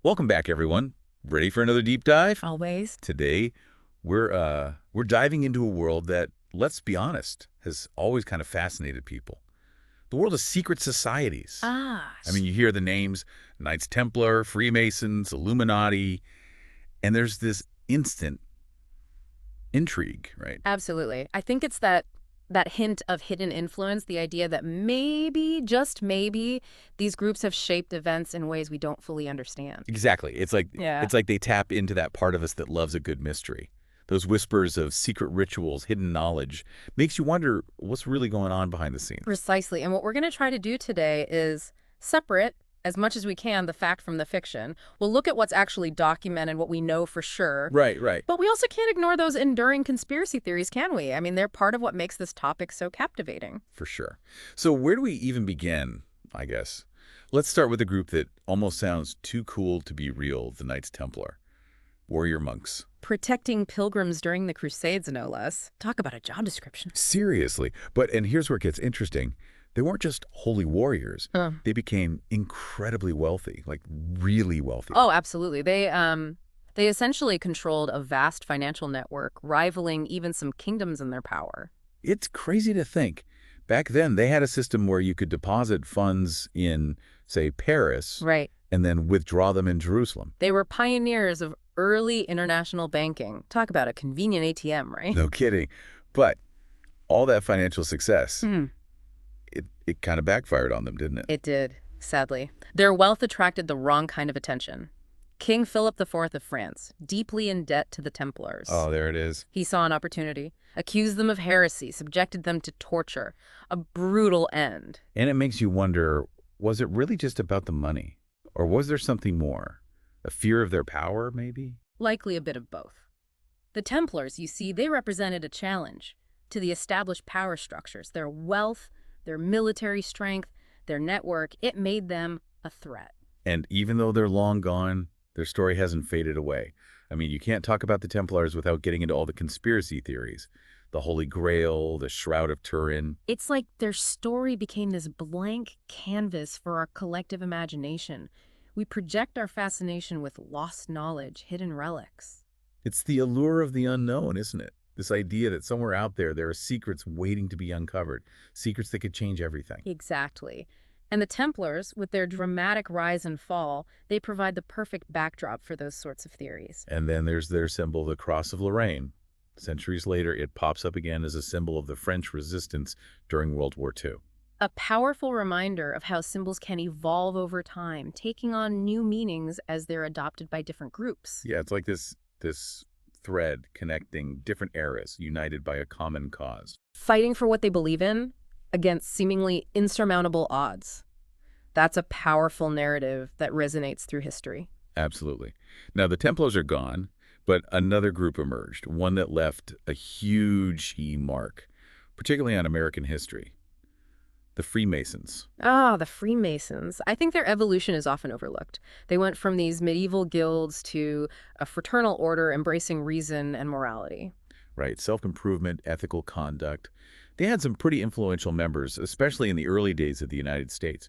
Welcome back, everyone. Ready for another deep dive? Always. Today, we're diving into a world that, let's be honest, has always kind of fascinated people. The world of secret societies. Ah, I mean, you hear the names Knights Templar, Freemasons, Illuminati, and there's this instant intrigue, right? absolutely. I think it's that hint of hidden influence, the idea that maybe, just maybe, these groups have shaped events in ways we don't fully understand. Exactly. It's like Yeah. it's like they tap into that part of us that loves a good mystery. Those whispers of secret rituals, hidden knowledge, makes you wonder what's really going on behind the scenes. Precisely. And what we're going to try to do today is separate as much as we can the fact from the fiction. We'll look at what's actually documented, what we know for sure. Right, right. But we also can't ignore those enduring conspiracy theories, can we? I mean, they're part of what makes this topic so captivating. For sure. So where do we even begin, I guess? Let's start with a group that almost sounds too cool to be real, the Knights Templar. Warrior monks. Protecting pilgrims during the Crusades, no less. Talk about a job description. Seriously. And here's where it gets interesting. They weren't just holy warriors. They became incredibly wealthy, like really wealthy. Oh, absolutely. They essentially controlled a vast financial network, rivaling even some kingdoms in their power. It's crazy to think. Back then, they had a system where you could deposit funds in, say, Paris, Right. and then withdraw them in Jerusalem. They were pioneers of early international banking. Talk about a convenient ATM, right? No kidding. But all that financial success, Hmm. it kind of backfired on them, didn't it? It did, sadly. Their wealth attracted the wrong kind of attention. King Philip IV of France, deeply in debt to the Templars. Oh, there it is. He saw an opportunity, accused them of heresy, subjected them to torture. A brutal end. And it makes you wonder, was it really just about the money? Or was there something more? A fear of their power, maybe? Likely a bit of both. The Templars, you see, they represented a challenge to the established power structures. Their wealth, their military strength, their network, it made them a threat. And even though they're long gone, their story hasn't faded away. I mean, you can't talk about the Templars without getting into all the conspiracy theories. The Holy Grail, the Shroud of Turin. It's like their story became this blank canvas for our collective imagination. We project our fascination with lost knowledge, hidden relics. It's the allure of the unknown, isn't it? This idea that somewhere out there are secrets waiting to be uncovered, secrets that could change everything. Exactly. And the Templars, with their dramatic rise and fall, they provide the perfect backdrop for those sorts of theories. And then there's their symbol, the Cross of Lorraine. Centuries later, it pops up again as a symbol of the French resistance during World War II. A powerful reminder of how symbols can evolve over time, taking on new meanings as they're adopted by different groups. Yeah, it's like this thread connecting different eras, united by a common cause. Fighting for what they believe in against seemingly insurmountable odds. That's a powerful narrative that resonates through history. Absolutely. Now, the Templars are gone, but another group emerged, one that left a huge mark, particularly on American history. The Freemasons. Ah, the Freemasons. I think their evolution is often overlooked. They went from these medieval guilds to a fraternal order embracing reason and morality. Right, self-improvement, ethical conduct. They had some pretty influential members, especially in the early days of the United States.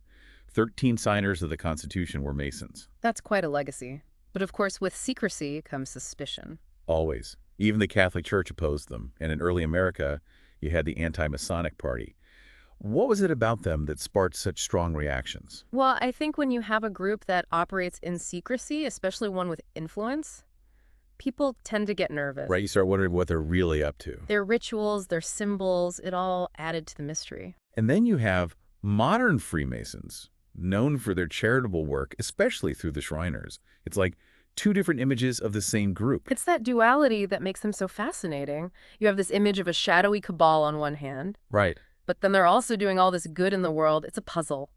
13 signers of the Constitution were Masons. That's quite a legacy. But of course, with secrecy comes suspicion. Always. Even the Catholic Church opposed them, and in early America, you had the anti-Masonic Party. What was it about them that sparked such strong reactions? Well, I think when you have a group that operates in secrecy, especially one with influence, people tend to get nervous. Right, you start wondering what they're really up to. Their rituals, their symbols, it all added to the mystery. And then you have modern Freemasons, known for their charitable work, especially through the Shriners. It's like two different images of the same group. It's that duality that makes them so fascinating. You have this image of a shadowy cabal on one hand, Right. but then they're also doing all this good in the world. It's a puzzle.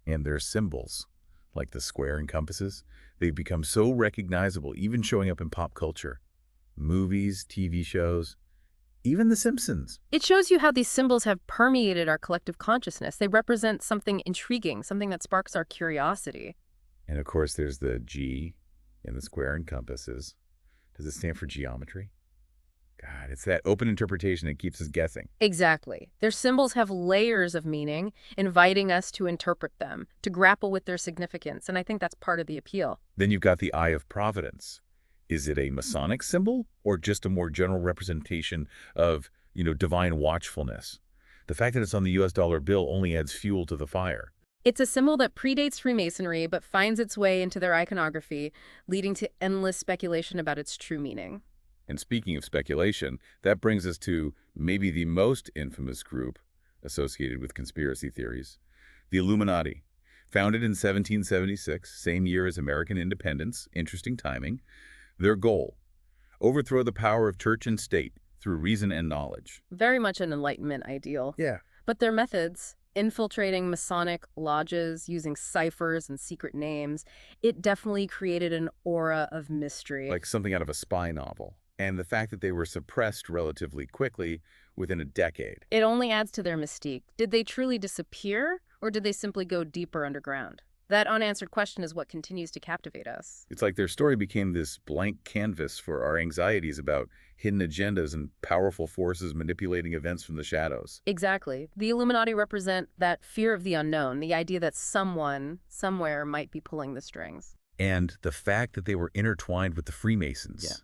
And their symbols, like the square and compasses, they've become so recognizable, even showing up in pop culture. Movies, TV shows, even The Simpsons. It shows you how these symbols have permeated our collective consciousness. They represent something intriguing, something that sparks our curiosity. And of course, there's the G in the square and compasses. Does it stand for geometry? God, it's that open interpretation that keeps us guessing. Exactly. Their symbols have layers of meaning, inviting us to interpret them, to grapple with their significance, and I think that's part of the appeal. Then you've got the Eye of Providence. Is it a Masonic symbol or just a more general representation of, divine watchfulness? The fact that it's on the US dollar bill only adds fuel to the fire. It's a symbol that predates Freemasonry but finds its way into their iconography, leading to endless speculation about its true meaning. And speaking of speculation, that brings us to maybe the most infamous group associated with conspiracy theories, the Illuminati. Founded in 1776, same year as American independence, interesting timing, their goal, overthrow the power of church and state through reason and knowledge. Very much an Enlightenment ideal. Yeah. But their methods, infiltrating Masonic lodges, using ciphers and secret names, it definitely created an aura of mystery. Like something out of a spy novel. And the fact that they were suppressed relatively quickly within a decade. It only adds to their mystique. Did they truly disappear, or did they simply go deeper underground? That unanswered question is what continues to captivate us. It's like their story became this blank canvas for our anxieties about hidden agendas and powerful forces manipulating events from the shadows. Exactly. The Illuminati represent that fear of the unknown, the idea that someone, somewhere, might be pulling the strings. And the fact that they were intertwined with the Freemasons. Yeah.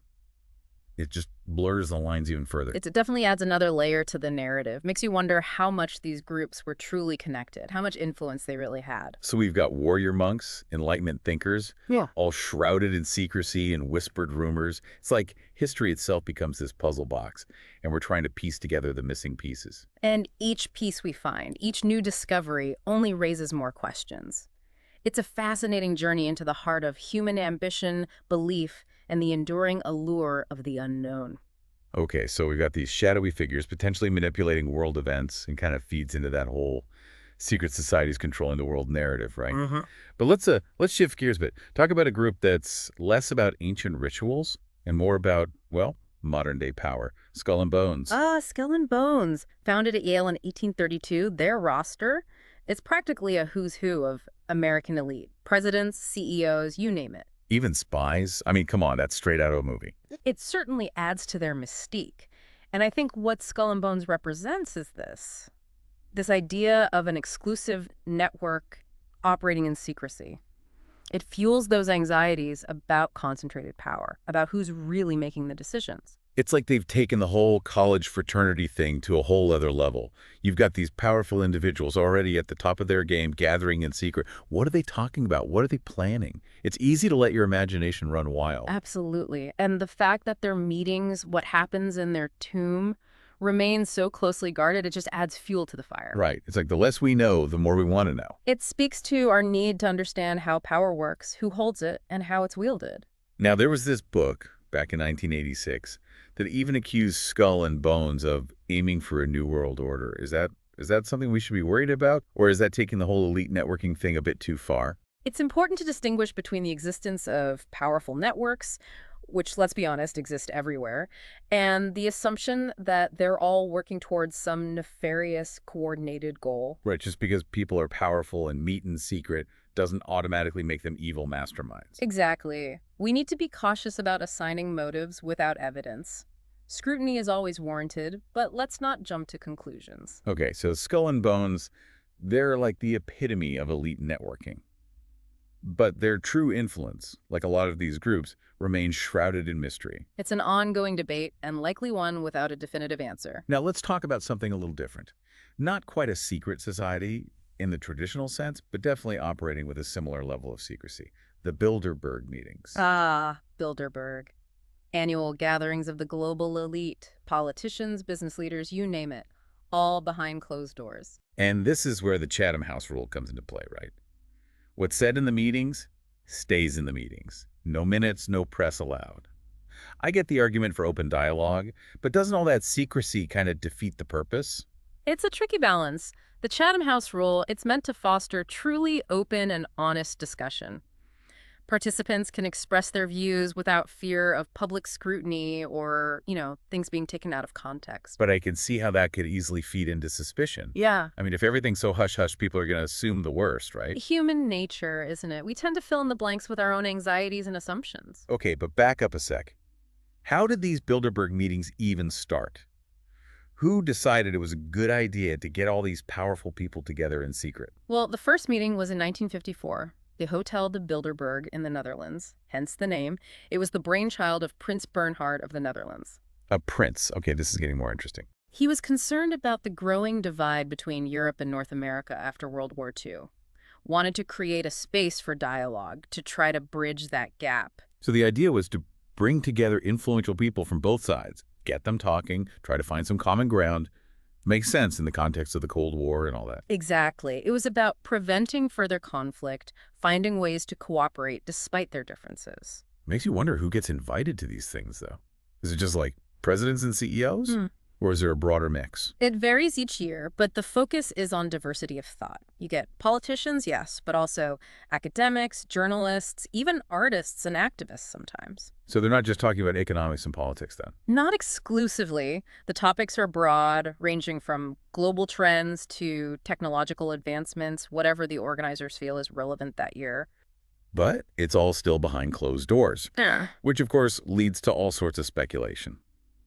It just blurs the lines even further. It definitely adds another layer to the narrative. Makes you wonder how much these groups were truly connected, how much influence they really had. So we've got warrior monks, Enlightenment thinkers, Yeah. all shrouded in secrecy and whispered rumors. It's like history itself becomes this puzzle box, and we're trying to piece together the missing pieces. And each piece we find, each new discovery, only raises more questions. It's a fascinating journey into the heart of human ambition, belief, and the enduring allure of the unknown. Okay, so we've got these shadowy figures potentially manipulating world events and kind of feeds into that whole secret societies controlling the world narrative, right? But let's shift gears a bit. Talk about a group that's less about ancient rituals and more about, well, modern day power. Skull and Bones. Skull and Bones. Founded at Yale in 1832, their roster, it's practically a who's who of American elite. Presidents, CEOs, you name it. Even spies. I mean, come on, that's straight out of a movie. It certainly adds to their mystique. And I think what Skull and Bones represents is this idea of an exclusive network operating in secrecy. It fuels those anxieties about concentrated power, about who's really making the decisions. It's like they've taken the whole college fraternity thing to a whole other level. You've got these powerful individuals already at the top of their game, gathering in secret. What are they talking about? What are they planning? It's easy to let your imagination run wild. Absolutely. And the fact that their meetings, what happens in their tomb, remains so closely guarded, it just adds fuel to the fire. Right. It's like the less we know, the more we want to know. It speaks to our need to understand how power works, who holds it, and how it's wielded. Now, there was this book back in 1986 that even accused Skull and Bones of aiming for a new world order. Is that something we should be worried about? Or is that taking the whole elite networking thing a bit too far? It's important to distinguish between the existence of powerful networks, which, let's be honest, exist everywhere, and the assumption that they're all working towards some nefarious, coordinated goal. Right, just because people are powerful and meet in secret doesn't automatically make them evil masterminds. Exactly. We need to be cautious about assigning motives without evidence. Scrutiny is always warranted, but let's not jump to conclusions. Okay, so Skull and Bones, they're like the epitome of elite networking. But their true influence, like a lot of these groups, remains shrouded in mystery. It's an ongoing debate, and likely one without a definitive answer. Now let's talk about something a little different. Not quite a secret society in the traditional sense, but definitely operating with a similar level of secrecy. The Bilderberg meetings. Bilderberg. Annual gatherings of the global elite, politicians, business leaders, you name it, all behind closed doors. And this is where the Chatham House rule comes into play, right? What's said in the meetings stays in the meetings. No minutes, no press allowed. I get the argument for open dialogue, but doesn't all that secrecy kind of defeat the purpose? It's a tricky balance. The Chatham House rule, it's meant to foster truly open and honest discussion. Participants can express their views without fear of public scrutiny or, things being taken out of context. But I can see how that could easily feed into suspicion. Yeah. I mean, if everything's so hush-hush, people are going to assume the worst, right? Human nature, isn't it? We tend to fill in the blanks with our own anxieties and assumptions. Okay, but back up a sec. How did these Bilderberg meetings even start? Who decided it was a good idea to get all these powerful people together in secret? Well, the first meeting was in 1954, the Hotel de Bilderberg in the Netherlands, hence the name. It was the brainchild of Prince Bernhard of the Netherlands. A prince. Okay, this is getting more interesting. He was concerned about the growing divide between Europe and North America after World War II, wanted to create a space for dialogue to try to bridge that gap. So the idea was to bring together influential people from both sides, get them talking, try to find some common ground. Makes sense in the context of the Cold War and all that. Exactly. It was about preventing further conflict, finding ways to cooperate despite their differences. Makes you wonder who gets invited to these things, though. Is it just like presidents and CEOs? Or is there a broader mix? It varies each year, but the focus is on diversity of thought. You get politicians, yes, but also academics, journalists, even artists and activists sometimes. So they're not just talking about economics and politics, then? Not exclusively. The topics are broad, ranging from global trends to technological advancements, whatever the organizers feel is relevant that year. But it's all still behind closed doors, which, of course, leads to all sorts of speculation.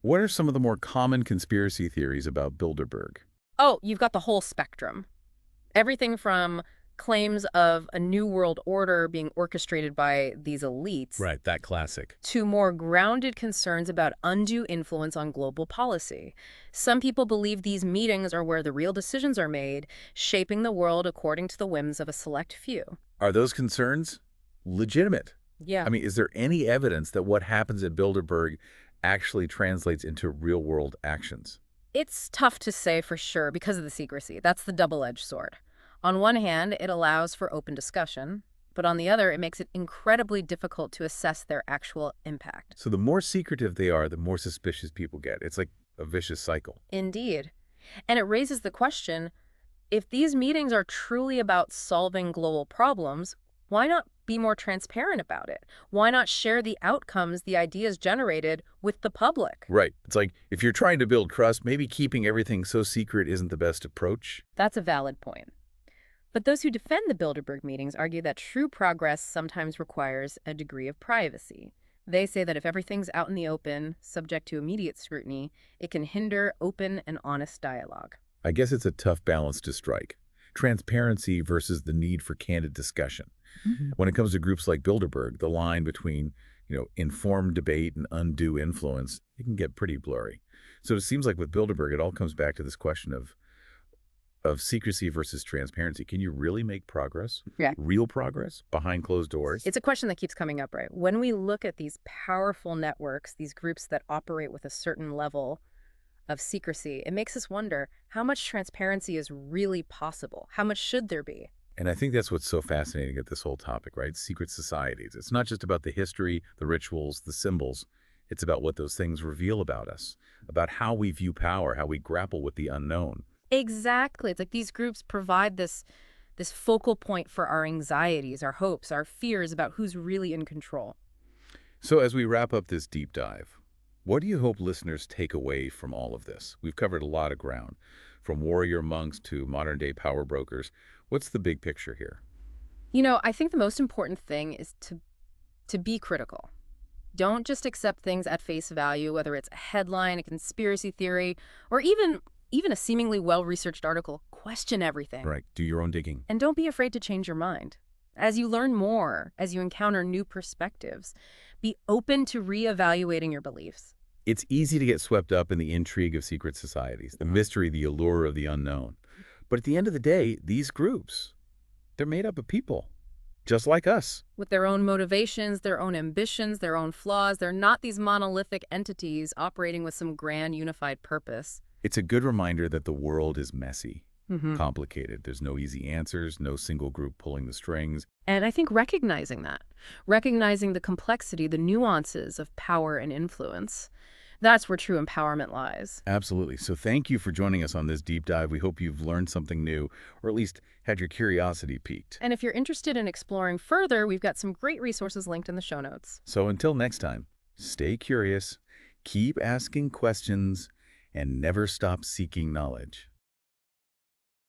What are some of the more common conspiracy theories about Bilderberg? Oh, you've got the whole spectrum. Everything from claims of a new world order being orchestrated by these elites Right, that classic. to more grounded concerns about undue influence on global policy. Some people believe these meetings are where the real decisions are made, shaping the world according to the whims of a select few. Are those concerns legitimate? Yeah. I mean, is there any evidence that what happens at Bilderberg actually translates into real-world actions? It's tough to say for sure because of the secrecy. That's the double-edged sword. On one hand, it allows for open discussion, but on the other, it makes it incredibly difficult to assess their actual impact. So the more secretive they are, the more suspicious people get. It's like a vicious cycle. Indeed. And it raises the question, if these meetings are truly about solving global problems, why not be more transparent about it? Why not share the outcomes the ideas generated with the public? Right. It's like, if you're trying to build trust, maybe keeping everything so secret isn't the best approach. That's a valid point. But those who defend the Bilderberg meetings argue that true progress sometimes requires a degree of privacy. They say that if everything's out in the open, subject to immediate scrutiny, it can hinder open and honest dialogue. I guess it's a tough balance to strike. Transparency versus the need for candid discussion. When it comes to groups like Bilderberg, the line between, informed debate and undue influence, it can get pretty blurry. So it seems like with Bilderberg, it all comes back to this question of secrecy versus transparency. Can you really make progress? Yeah. Real progress behind closed doors? It's a question that keeps coming up, right? When we look at these powerful networks, these groups that operate with a certain level of secrecy, it makes us wonder how much transparency is really possible? How much should there be? And I think that's what's so fascinating at this whole topic, right? Secret societies. It's not just about the history, the rituals, the symbols. It's about what those things reveal about us, about how we view power, how we grapple with the unknown. Exactly. It's like these groups provide this focal point for our anxieties, our hopes, our fears about who's really in control. So as we wrap up this deep dive, what do you hope listeners take away from all of this? We've covered a lot of ground, from warrior monks to modern-day power brokers. What's the big picture here? I think the most important thing is to be critical. Don't just accept things at face value, whether it's a headline, a conspiracy theory, or even a seemingly well-researched article. Question everything. Right. Do your own digging. And don't be afraid to change your mind. As you learn more, as you encounter new perspectives, be open to reevaluating your beliefs. It's easy to get swept up in the intrigue of secret societies, the mystery, the allure of the unknown. But at the end of the day, these groups, they're made up of people, just like us. With their own motivations, their own ambitions, their own flaws, they're not these monolithic entities operating with some grand unified purpose. It's a good reminder that the world is messy, complicated. There's no easy answers, no single group pulling the strings. And I think recognizing the complexity, the nuances of power and influence, that's where true empowerment lies. Absolutely. So thank you for joining us on this deep dive. We hope you've learned something new, or at least had your curiosity piqued. And if you're interested in exploring further, we've got some great resources linked in the show notes. So until next time, stay curious, keep asking questions, and never stop seeking knowledge.